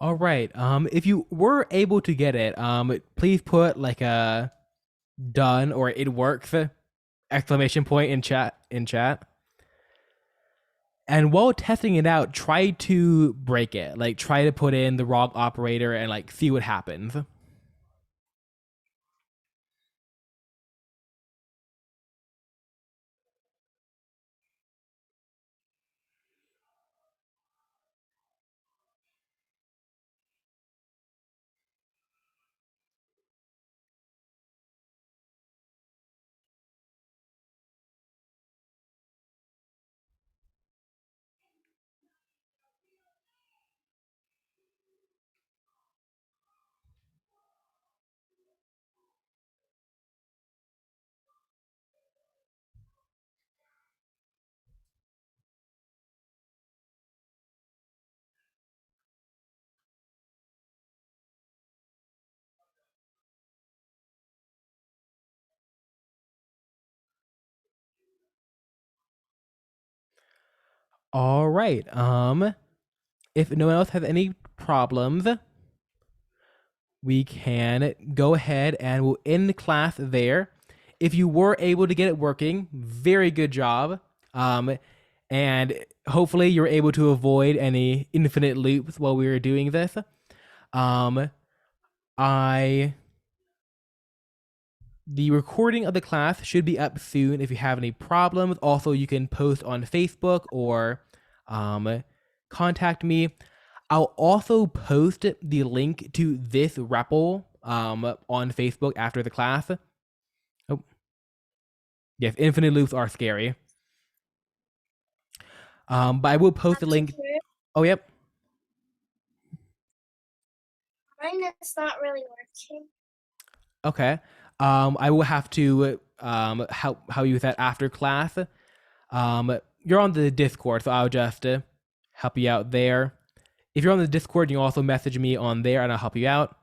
All right. If you were able to get it, please put like a done or it works exclamation point in chat. And while testing it out, try to break it. Like try to put in the wrong operator and like see what happens. All right. If no one else has any problems, we can go ahead and we'll end the class there. If you were able to get it working, very good job. And hopefully you're able to avoid any infinite loops while we were doing this. The recording of the class should be up soon if you have any problems. Also, you can post on Facebook or contact me. I'll also post the link to this REPL on Facebook after the class. Oh, yes, infinite loops are scary. But I will post the link. Oh, yep. Mine is not really working. Okay. I will have to how you use that after class. You're on the Discord, so I'll just help you out there. If you're on the Discord, you can also message me on there, and I'll help you out.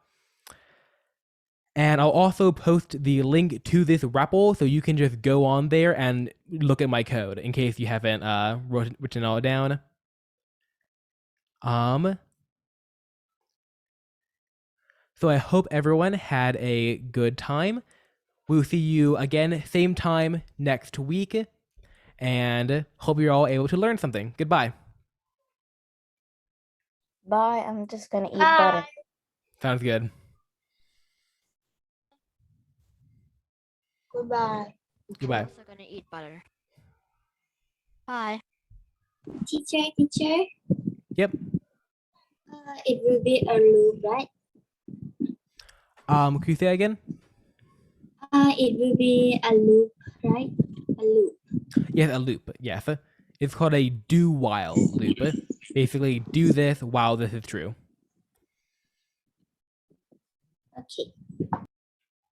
And I'll also post the link to this REPL, so you can just go on there and look at my code in case you haven't written it all down. So I hope everyone had a good time. We'll see you again, same time next week, and hope you're all able to learn something. Goodbye. Bye. I'm just gonna eat butter. Bye. Sounds good. Goodbye. Goodbye. I'm also gonna eat butter. Bye. Teacher. Yep. It will be a loop, right? Can you say that again? It will be a loop, right? A loop. Yes, a loop. Yes. It's called a do while loop. Basically, do this while this is true. Okay.